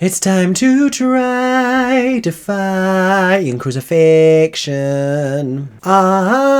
It's time to try defying crucifixion. Amen.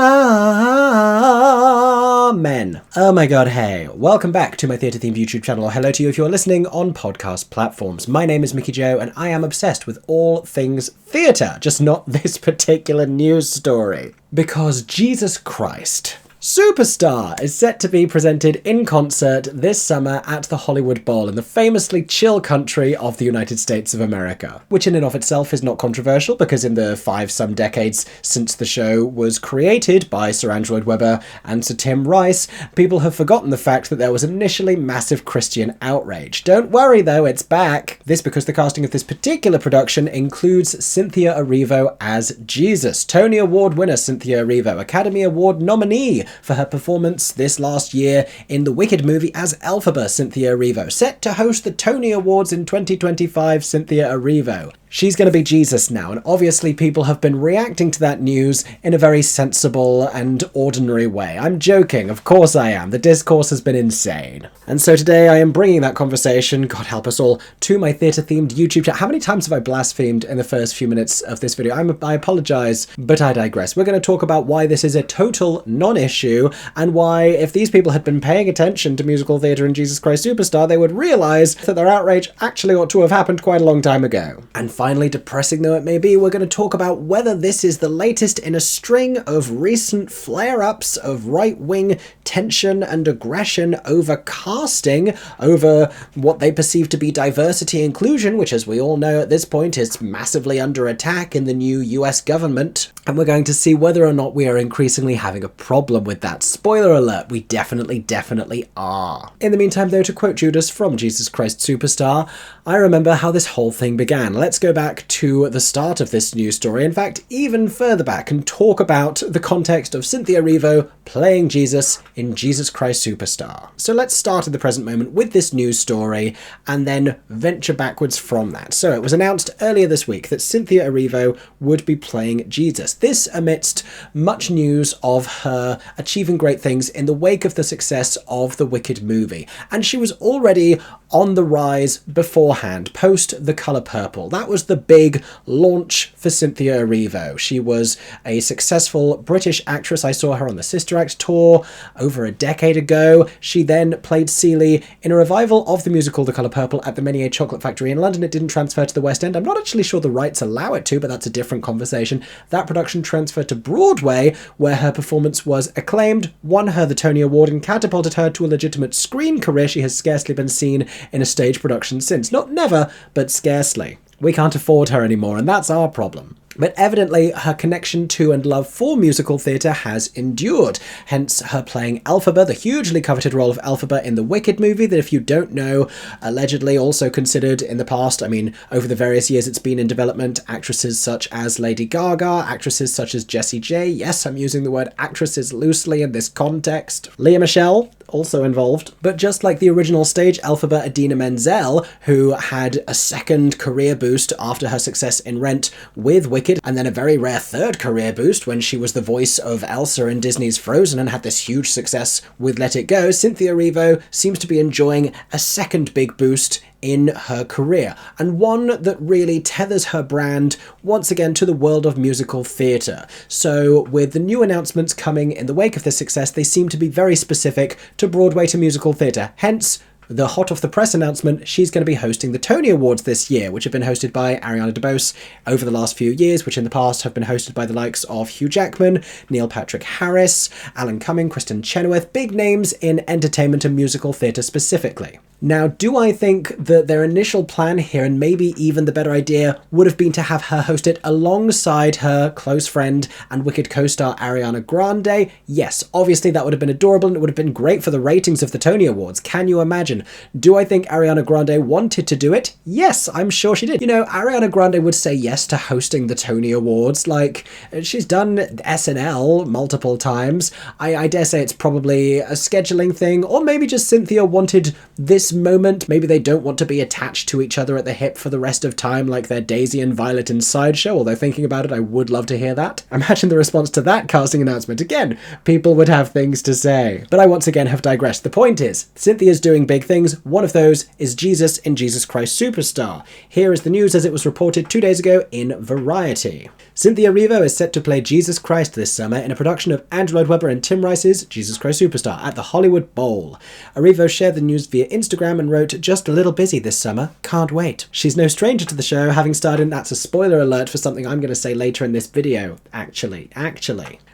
Oh my god, hey. Welcome back to my theatre-themed YouTube channel, or hello to you if you're listening on podcast platforms. My name is Mickey Joe, and I am obsessed with all things theatre, just not this particular news story. Because Jesus Christ Superstar is set to be presented in concert this summer at the Hollywood Bowl in the famously chill country of the United States of America, which in and of itself is not controversial because in the 5-some decades since the show was created by Sir Andrew Lloyd Webber and Sir Tim Rice, people have forgotten the fact that there was initially massive Christian outrage. Don't worry though, it's back. This because the casting of this particular production includes Cynthia Erivo as Jesus, Tony Award winner Cynthia Erivo, Academy Award nominee for her performance this last year in the Wicked movie as Elphaba, Cynthia Erivo. Set to host the Tony Awards in 2025, Cynthia Erivo. She's going to be Jesus now, and obviously people have been reacting to that news in a very sensible and ordinary way. I'm joking, of course I am. The discourse has been insane. And so today I am bringing that conversation, God help us all, to my theatre-themed YouTube channel. How many times have I blasphemed in the first few minutes of this video? I apologise, but I digress. We're going to talk about why this is a total non-issue, and why, if these people had been paying attention to musical theatre and Jesus Christ Superstar, they would realise that their outrage actually ought to have happened quite a long time ago. And finally, depressing though it may be, we're going to talk about whether this is the latest in a string of recent flare-ups of right-wing tension and aggression over casting, over what they perceive to be diversity inclusion, which as we all know at this point is massively under attack in the new US government. And we're going to see whether or not we are increasingly having a problem with that. Spoiler alert, we definitely are. In the meantime though, to quote Judas from Jesus Christ Superstar, I remember how this whole thing began. Let's go back to the start of this news story, in fact even further back, and talk about the context of Cynthia Erivo playing Jesus in Jesus Christ Superstar. So let's start at the present moment with this news story and then venture backwards from that. So it was announced earlier this week that Cynthia Erivo would be playing Jesus. This amidst much news of her achieving great things in the wake of the success of the Wicked movie. And she was already on the rise beforehand, post The Colour Purple. That was the big launch for Cynthia Erivo. She was a successful British actress. I saw her on the Sister Act tour over a decade ago. She then played Celie in a revival of the musical The Colour Purple at the Menier Chocolate Factory in London. It didn't transfer to the West End. I'm not actually sure the rights allow it to, but that's a different conversation. That production transferred to Broadway, where her performance was acclaimed, won her the Tony Award, and catapulted her to a legitimate screen career. She has scarcely been seen in a stage production since. Not never, but scarcely. We can't afford her anymore, and that's our problem. But evidently her connection to and love for musical theatre has endured, hence her playing Elphaba, the hugely coveted role of Elphaba in the Wicked movie that, if you don't know, allegedly also considered in the past, I mean over the various years it's been in development, actresses such as Lady Gaga, actresses such as Jessie J, yes I'm using the word actresses loosely in this context, Lea Michele also involved, but just like the original stage Elphaba, Idina Menzel, who had a second career boost after her success in Rent with Wicked, and then a very rare third career boost when she was the voice of Elsa in Disney's Frozen and had this huge success with Let It Go, Cynthia Erivo seems to be enjoying a second big boost in her career, and one that really tethers her brand once again to the world of musical theatre. So with the new announcements coming in the wake of this success, they seem to be very specific to Broadway to musical theatre, hence the hot off the press announcement, she's going to be hosting the Tony Awards this year, which have been hosted by Ariana DeBose over the last few years, which in the past have been hosted by the likes of Hugh Jackman, Neil Patrick Harris, Alan Cumming, Kristen Chenoweth, big names in entertainment and musical theatre specifically. Now, do I think that their initial plan here, and maybe even the better idea, would have been to have her host it alongside her close friend and Wicked co-star Ariana Grande? Yes, obviously that would have been adorable and it would have been great for the ratings of the Tony Awards. Can you imagine? Do I think Ariana Grande wanted to do it? Yes, I'm sure she did. You know, Ariana Grande would say yes to hosting the Tony Awards. Like, she's done SNL multiple times. I dare say it's probably a scheduling thing, or maybe just Cynthia wanted this moment. Maybe they don't want to be attached to each other at the hip for the rest of time like they're Daisy and Violet in Sideshow, although thinking about it, I would love to hear that. Imagine the response to that casting announcement. Again, people would have things to say. But I once again have digressed. The point is, Cynthia's doing big big things. One of those is Jesus in Jesus Christ Superstar. Here is the news as it was reported 2 days ago in Variety. Cynthia Erivo is set to play Jesus Christ this summer in a production of Andrew Lloyd Webber and Tim Rice's Jesus Christ Superstar at the Hollywood Bowl. Erivo shared the news via Instagram and wrote, "Just a little busy this summer, can't wait." She's no stranger to the show, having starred in, that's a spoiler alert for something I'm going to say later in this video, actually.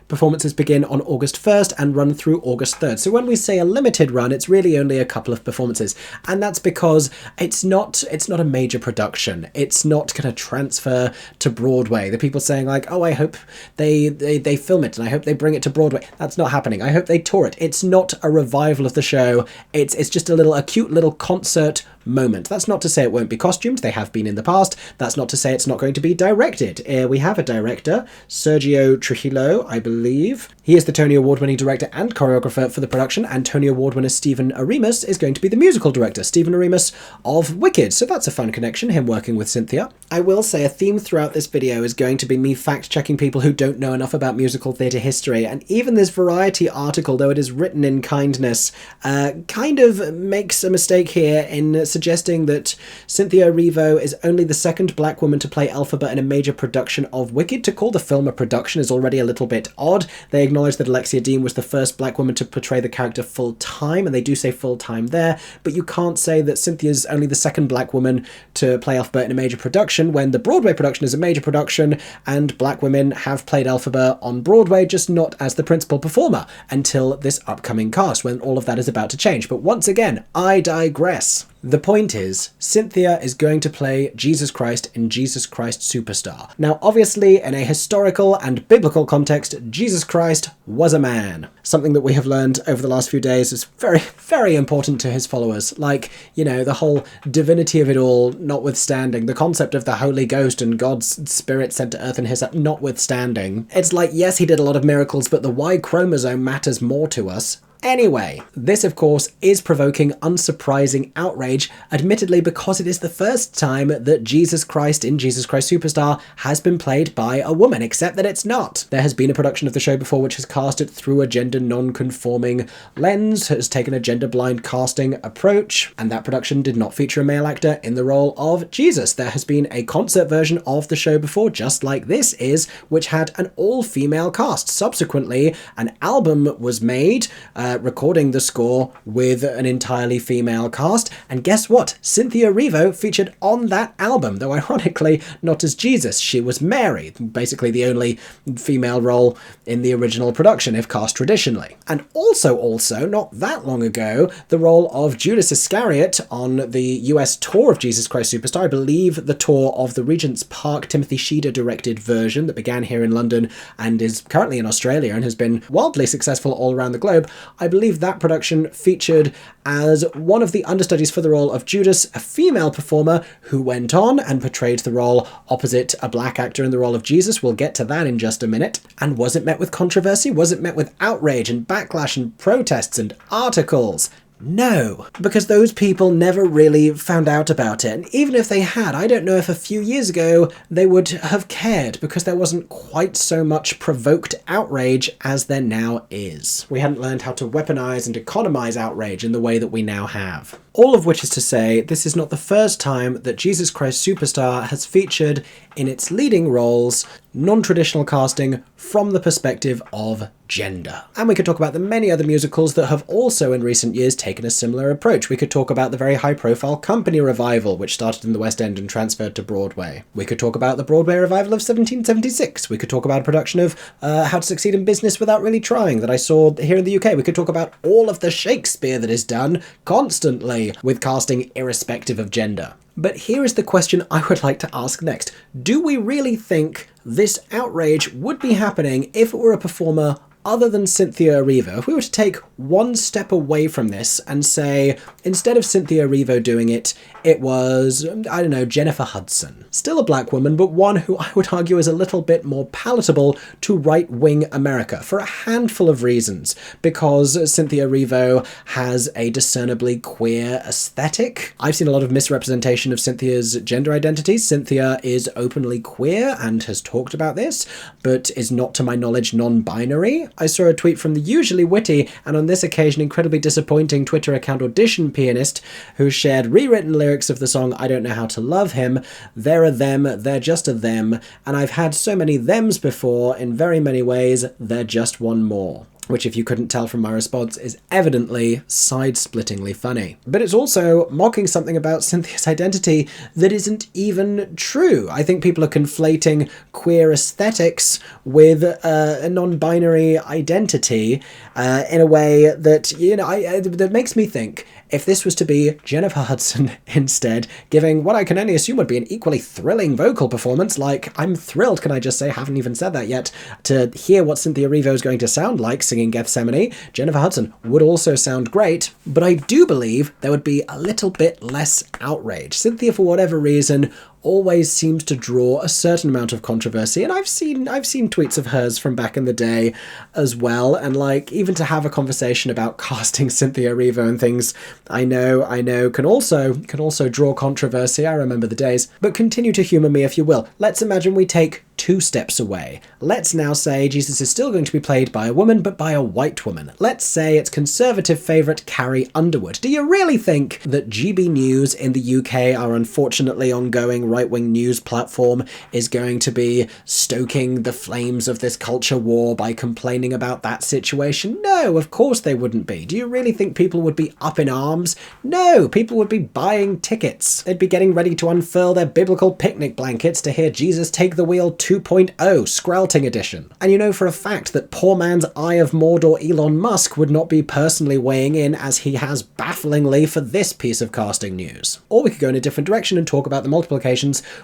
Performances begin on August 1st and run through August 3rd. So when we say a limited run, it's really only a couple of performances. And that's because it's not a major production. It's not going to transfer to Broadway. The people saying like, oh, I hope they film it and I hope they bring it to Broadway. That's not happening. I hope they tour it. It's not a revival of the show. It's just a cute little concert moment. That's not to say it won't be costumed. They have been in the past. That's not to say it's not going to be directed. We have a director, Sergio Trujillo, I believe. He is the Tony Award-winning director and choreographer for the production, and Tony Award winner Stephen Arimas is going to be the musical director, Stephen Arimas of Wicked. So that's a fun connection, him working with Cynthia. I will say a theme throughout this video is going to be me fact-checking people who don't know enough about musical theatre history, and even this Variety article, though it is written in kindness, kind of makes a mistake here in suggesting that Cynthia Erivo is only the second black woman to play Elphaba in a major production of Wicked. To call the film a production is already a little bit odd. They acknowledge that Alexia Dean was the first black woman to portray the character full-time, and they do say full-time there, but you can't say that Cynthia's only the second black woman to play Elphaba in a major production when the Broadway production is a major production, and black women have played Elphaba on Broadway, just not as the principal performer until this upcoming cast, when all of that is about to change. But once again, I digress. The point is, Cynthia is going to play Jesus Christ in Jesus Christ Superstar. Now, obviously, in a historical and biblical context, Jesus Christ was a man. Something that we have learned over the last few days is very, very important to his followers. Like, you know, the whole divinity of it all notwithstanding, the concept of the Holy Ghost and God's Spirit sent to earth and his notwithstanding. It's like, yes, he did a lot of miracles, but the Y chromosome matters more to us. Anyway, this of course is provoking unsurprising outrage, admittedly because it is the first time that Jesus Christ in Jesus Christ Superstar has been played by a woman, except that it's not. There has been a production of the show before which has cast it through a gender non-conforming lens, has taken a gender-blind casting approach, and that production did not feature a male actor in the role of Jesus. There has been a concert version of the show before, just like this is, which had an all-female cast. Subsequently, an album was made, recording the score with an entirely female cast, and guess what? Cynthia Erivo featured on that album, though ironically not as Jesus. She was Mary, basically the only female role in the original production if cast traditionally. And also, not that long ago, the role of Judas Iscariot on the US tour of Jesus Christ Superstar, I believe the tour of the Regent's Park Timothy Sheeder directed version that began here in London and is currently in Australia and has been wildly successful all around the globe. I believe that production featured as one of the understudies for the role of Judas, a female performer who went on and portrayed the role opposite a black actor in the role of Jesus. We'll get to that in just a minute. And was it met with controversy? Was it met with outrage and backlash and protests and articles? No, because those people never really found out about it, and even if they had, I don't know if a few years ago they would have cared, because there wasn't quite so much provoked outrage as there now is. We hadn't learned how to weaponize and economize outrage in the way that we now have. All of which is to say, this is not the first time that Jesus Christ Superstar has featured in its leading roles non-traditional casting from the perspective of gender. And we could talk about the many other musicals that have also in recent years taken a similar approach. We could talk about the very high-profile Company revival, which started in the West End and transferred to Broadway. We could talk about the Broadway revival of 1776. We could talk about a production of How to Succeed in Business Without Really Trying that I saw here in the UK. We could talk about all of the Shakespeare that is done constantly with casting irrespective of gender. But here is the question I would like to ask next. Do we really think this outrage would be happening if it were a performer other than Cynthia Erivo? If we were to take one step away from this and say, instead of Cynthia Erivo doing it, it was, I don't know, Jennifer Hudson. Still a black woman, but one who I would argue is a little bit more palatable to right-wing America for a handful of reasons. Because Cynthia Erivo has a discernibly queer aesthetic. I've seen a lot of misrepresentation of Cynthia's gender identity. Cynthia is openly queer and has talked about this, but is not, to my knowledge, non-binary. I saw a tweet from the usually witty and on this occasion incredibly disappointing Twitter account Audition Pianist, who shared rewritten lyrics of the song I Don't Know How to Love Him. They're a them, they're just a them, and I've had so many thems before, in very many ways, they're just one more. Which, if you couldn't tell from my response, is evidently side-splittingly funny. But it's also mocking something about Cynthia's identity that isn't even true. I think people are conflating queer aesthetics with a non-binary identity in a way that, you know, that makes me think, if this was to be Jennifer Hudson instead, giving what I can only assume would be an equally thrilling vocal performance, like, I'm thrilled, can I just say, haven't even said that yet, to hear what Cynthia Erivo is going to sound like singing Gethsemane. Jennifer Hudson would also sound great, but I do believe there would be a little bit less outrage. Cynthia, for whatever reason, always seems to draw a certain amount of controversy, and I've seen tweets of hers from back in the day as well, and like, even to have a conversation about casting Cynthia Erivo and things, I know can also draw controversy. I remember the days. But continue to humour me if you will. Let's imagine we take 2 steps away. Let's now say Jesus is still going to be played by a woman, but by a white woman. Let's say it's conservative favourite Carrie Underwood. Do you really think that GB News in the UK, our unfortunately ongoing right-wing news platform, is going to be stoking the flames of this culture war by complaining about that situation? No, of course they wouldn't be. Do you really think people would be up in arms? No, people would be buying tickets. They'd be getting ready to unfurl their biblical picnic blankets to hear Jesus Take the Wheel 2.0, Skrelting edition. And you know for a fact that poor man's Eye of Mordor Elon Musk would not be personally weighing in as he has bafflingly for this piece of casting news. Or we could go in a different direction and talk about the multiple occasions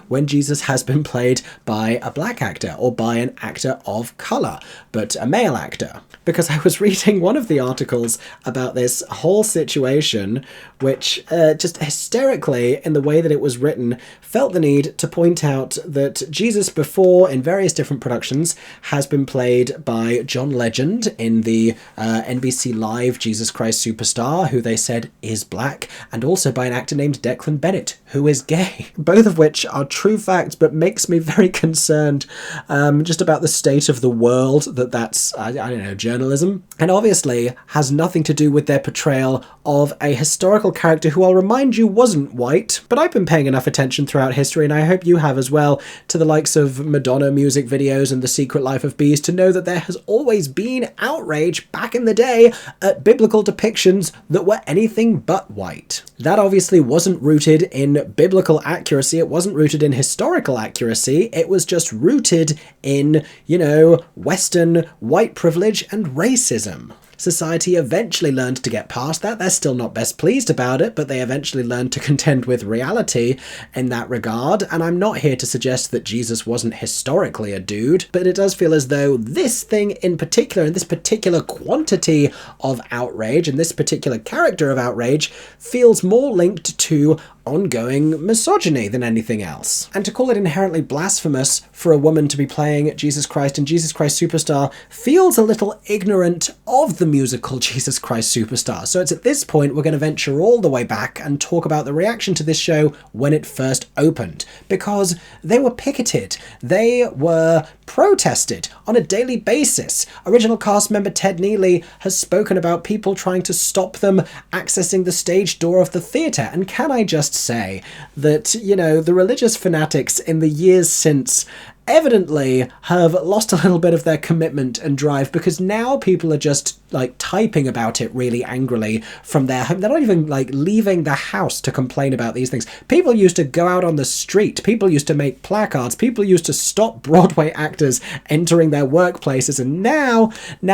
when Jesus has been played by a black actor or by an actor of colour, but a male actor. Because I was reading one of the articles about this whole situation, which just hysterically, in the way that it was written, felt the need to point out that Jesus before, in various different productions, has been played by John Legend in the NBC Live Jesus Christ Superstar, who they said is black, and also by an actor named Declan Bennett, who is gay. Both of which are true facts, but makes me very concerned just about the state of the world that's, I don't know, journalism. And obviously has nothing to do with their portrayal of a historical character who, I'll remind you, wasn't white. But I've been paying enough attention throughout history, and I hope you have as well, to the likes of Madonna music videos and The Secret Life of Bees, to know that there has always been outrage back in the day at biblical depictions that were anything but white. That obviously wasn't rooted in biblical accuracy, it wasn't rooted in historical accuracy, it was just rooted in, you know, Western white privilege and racism. Society eventually learned to get past that. They're still not best pleased about it, but they eventually learned to contend with reality in that regard. And I'm not here to suggest that Jesus wasn't historically a dude, but it does feel as though this thing in particular, and this particular quantity of outrage, and this particular character of outrage, feels more linked to ongoing misogyny than anything else. And to call it inherently blasphemous for a woman to be playing Jesus Christ in Jesus Christ Superstar feels a little ignorant of the musical Jesus Christ Superstar. So it's at this point we're going to venture all the way back and talk about the reaction to this show when it first opened. Because they were picketed. They were protested on a daily basis. Original cast member Ted Neely has spoken about people trying to stop them accessing the stage door of the theatre. And can I just say that, you know, the religious fanatics in the years since evidently have lost a little bit of their commitment and drive, because now people are just like typing about it really angrily from their home. They're not even like leaving the house to complain about these things. People used to go out on the street. People used to make placards. People used to stop Broadway actors entering their workplaces, and now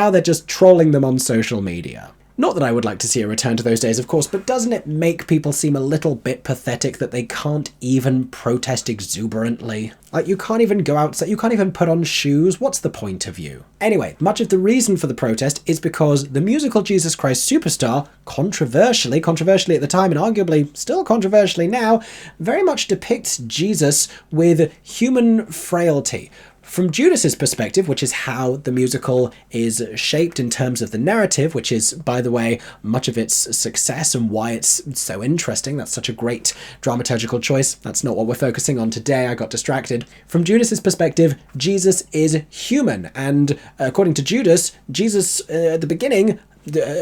they're just trolling them on social media. Not that I would like to see a return to those days, of course, but doesn't it make people seem a little bit pathetic that they can't even protest exuberantly? Like, you can't even go outside, you can't even put on shoes. What's the point of you? Anyway, much of the reason for the protest is because the musical Jesus Christ Superstar, controversially at the time and arguably still controversially now, very much depicts Jesus with human frailty. From Judas's perspective, which is how the musical is shaped in terms of the narrative, which is, by the way, much of its success and why it's so interesting. That's such a great dramaturgical choice. That's not what we're focusing on today. I got distracted. From Judas's perspective, Jesus is human, and according to Judas, Jesus at the beginning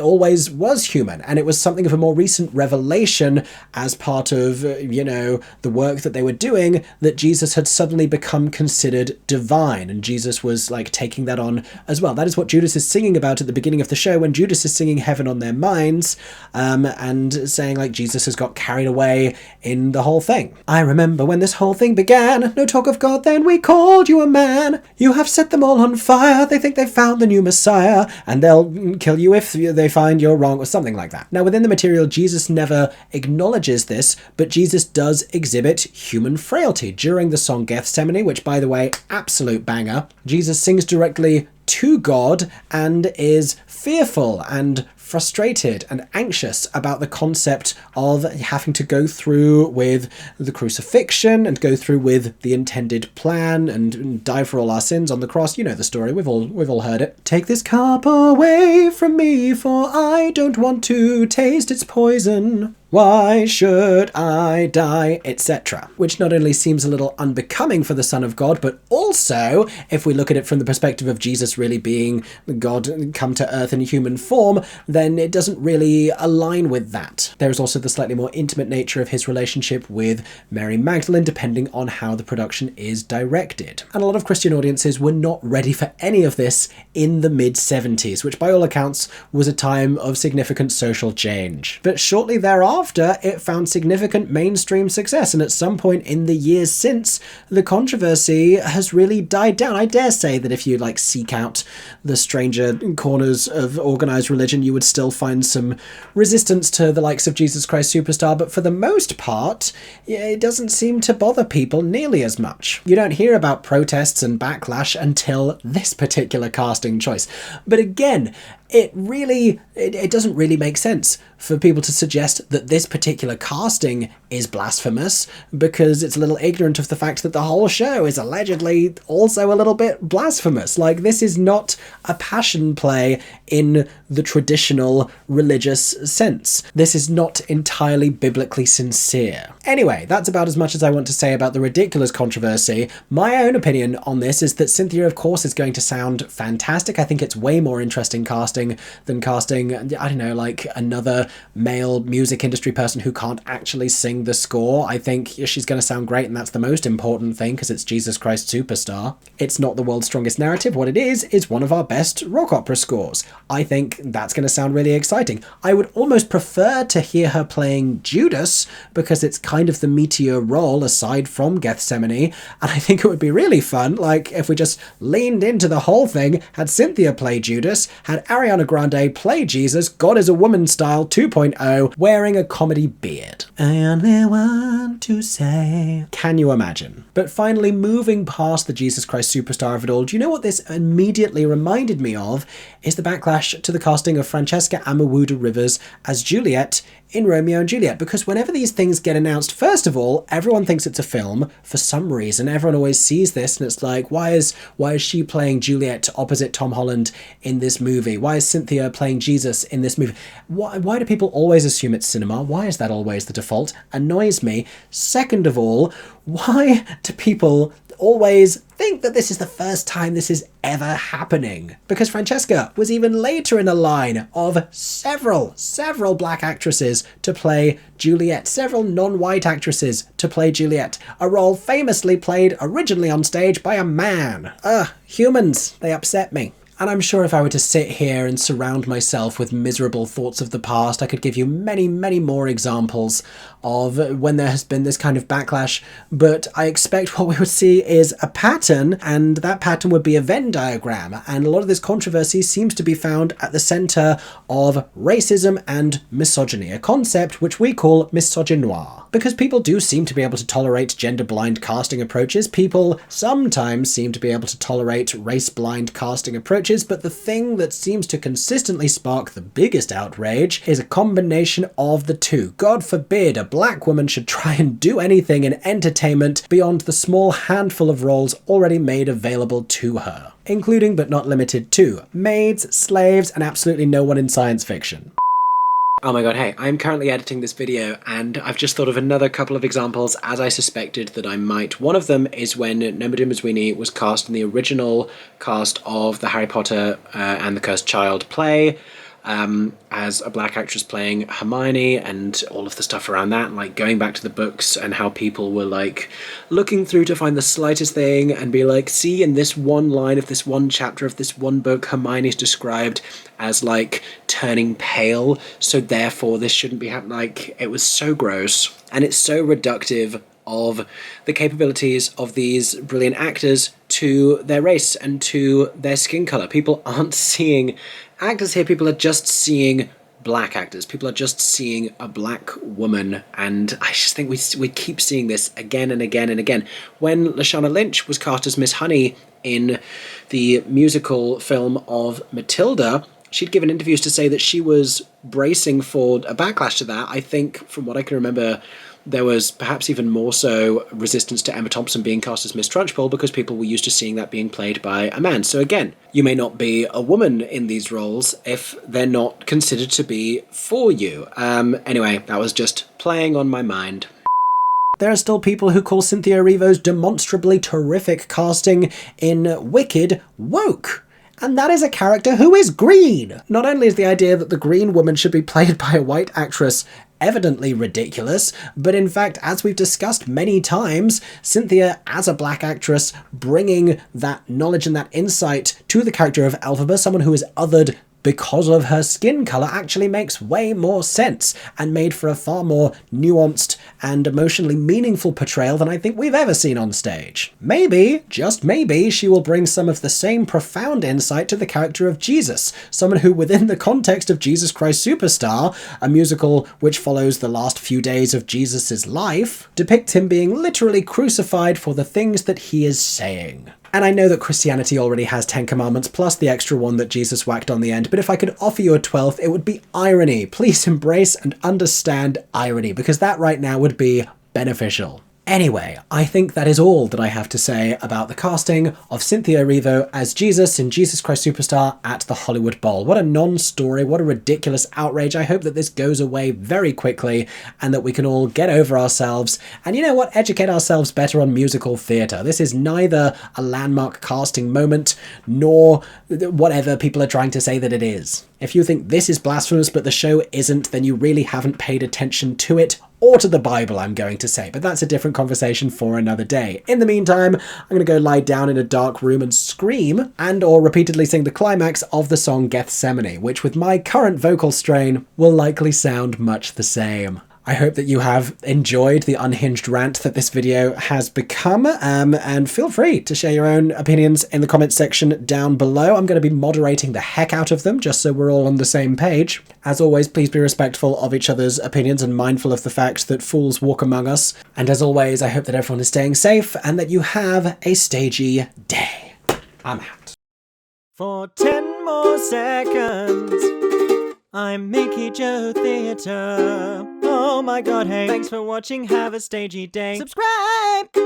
always was human, and it was something of a more recent revelation as part of, the work that they were doing, that Jesus had suddenly become considered divine, and Jesus was like taking that on as well. That is what Judas is singing about at the beginning of the show, when Judas is singing Heaven on Their Minds, and saying like Jesus has got carried away in the whole thing. I remember when this whole thing began, no talk of God, then we called you a man. You have set them all on fire. They think they've found the new Messiah, and they'll kill you if they find you're wrong, or something like that. Now, within the material, Jesus never acknowledges this, but Jesus does exhibit human frailty. During the song Gethsemane, which, by the way, absolute banger, Jesus sings directly to God and is fearful and frustrated and anxious about the concept of having to go through with the crucifixion and go through with the intended plan and die for all our sins on the cross. You know the story. We've all heard it. Take this cup away from me, for I don't want to taste its poison. Why should I die, etc. Which not only seems a little unbecoming for the Son of God, but also, if we look at it from the perspective of Jesus really being God come to earth in human form, then it doesn't really align with that. There is also the slightly more intimate nature of his relationship with Mary Magdalene, depending on how the production is directed. And a lot of Christian audiences were not ready for any of this in the mid-70s, which by all accounts was a time of significant social change. But shortly thereafter, it found significant mainstream success, and at some point in the years since, the controversy has really died down. I dare say that if you seek out the stranger corners of organized religion, you would still find some resistance to the likes of Jesus Christ Superstar, but for the most part, it doesn't seem to bother people nearly as much. You don't hear about protests and backlash until this particular casting choice. But again, it doesn't really make sense for people to suggest that this particular casting is blasphemous, because it's a little ignorant of the fact that the whole show is allegedly also a little bit blasphemous. This is not a passion play in the traditional religious sense. This is not entirely biblically sincere. Anyway, that's about as much as I want to say about the ridiculous controversy. My own opinion on this is that Cynthia, of course, is going to sound fantastic. I think it's way more interesting casting than casting, I don't know, another male music industry person who can't actually sing the score. I think she's going to sound great, and that's the most important thing, because it's Jesus Christ Superstar. It's not the world's strongest narrative. What it is one of our best rock opera scores. I think that's going to sound really exciting. I would almost prefer to hear her playing Judas, because it's kind of the meteor role aside from Gethsemane, and I think it would be really fun, if we just leaned into the whole thing, had Cynthia play Judas, had Ariana Grande play Jesus, God is a Woman style 2.0, wearing a comedy beard. I only want to say... Can you imagine? But finally, moving past the Jesus Christ Superstar of it all, do you know what this immediately reminded me of? Is the backlash to the casting of Francesca Amawuda Rivers as Juliet in Romeo and Juliet, because whenever these things get announced, first of all, everyone thinks it's a film. For some reason, everyone always sees this and it's like, why is she playing Juliet opposite Tom Holland in this movie? Why is Cynthia playing Jesus in this movie? Why do people always assume it's cinema? Why is that always the default? Annoys me. Second of all, why do people always think that this is the first time this is ever happening? Because Francesca was even later in a line of several black actresses to play Juliet, several non-white actresses to play Juliet, a role famously played originally on stage by a man. Humans, they upset me. And I'm sure if I were to sit here and surround myself with miserable thoughts of the past, I could give you many, many more examples of when there has been this kind of backlash. But I expect what we would see is a pattern, and that pattern would be a Venn diagram. And a lot of this controversy seems to be found at the centre of racism and misogyny, a concept which we call misogynoir. Because people do seem to be able to tolerate gender-blind casting approaches, people sometimes seem to be able to tolerate race-blind casting approaches, but the thing that seems to consistently spark the biggest outrage is a combination of the two. God forbid a black woman should try and do anything in entertainment beyond the small handful of roles already made available to her, including but not limited to maids, slaves, and absolutely no one in science fiction. Oh my god, hey, I'm currently editing this video and I've just thought of another couple of examples as I suspected that I might. One of them is when nominee was cast in the original cast of the Harry Potter and the Cursed Child play, as a black actress playing Hermione, and all of the stuff around that, and like going back to the books and how people were like looking through to find the slightest thing and be like, see, in this one line of this one chapter of this one book, Hermione's described as like turning pale, so therefore this shouldn't be happening. Like, it was so gross, and it's so reductive of the capabilities of these brilliant actors to their race and to their skin color. People aren't seeing actors here, people are just seeing black actors. People are just seeing a black woman, and I just think we keep seeing this again and again and again. When Lashana Lynch was cast as Miss Honey in the musical film of Matilda, she'd given interviews to say that she was bracing for a backlash to that. I think, from what I can remember, there was perhaps even more so resistance to Emma Thompson being cast as Miss Trunchbull because people were used to seeing that being played by a man. So again, you may not be a woman in these roles if they're not considered to be for you. Anyway, that was just playing on my mind. There are still people who call Cynthia Erivo's demonstrably terrific casting in Wicked woke. And that is a character who is green! Not only is the idea that the green woman should be played by a white actress evidently ridiculous, but in fact, as we've discussed many times, Cynthia, as a black actress, bringing that knowledge and that insight to the character of Elphaba, someone who is othered because of her skin colour, actually makes way more sense and made for a far more nuanced and emotionally meaningful portrayal than I think we've ever seen on stage. Maybe, just maybe, she will bring some of the same profound insight to the character of Jesus, someone who, within the context of Jesus Christ Superstar, a musical which follows the last few days of Jesus' life, depicts him being literally crucified for the things that he is saying. And I know that Christianity already has 10 commandments plus the extra one that Jesus whacked on the end, but if I could offer you a 12th, it would be irony. Please embrace and understand irony, because that right now would be beneficial. Anyway, I think that is all that I have to say about the casting of Cynthia Erivo as Jesus in Jesus Christ Superstar at the Hollywood Bowl. What a non-story, what a ridiculous outrage. I hope that this goes away very quickly and that we can all get over ourselves and, you know what, educate ourselves better on musical theatre. This is neither a landmark casting moment nor whatever people are trying to say that it is. If you think this is blasphemous but the show isn't, then you really haven't paid attention to it or to the Bible, I'm going to say, but that's a different conversation for another day. In the meantime, I'm going to go lie down in a dark room and scream and or repeatedly sing the climax of the song Gethsemane, which with my current vocal strain will likely sound much the same. I hope that you have enjoyed the unhinged rant that this video has become, and feel free to share your own opinions in the comments section down below. I'm going to be moderating the heck out of them, just so we're all on the same page. As always, please be respectful of each other's opinions and mindful of the fact that fools walk among us. And as always, I hope that everyone is staying safe and that you have a stagey day. I'm out. For 10 more seconds, I'm Mickey Joe Theatre. Oh my god, hey. Thanks for watching, have a stagey day. Subscribe!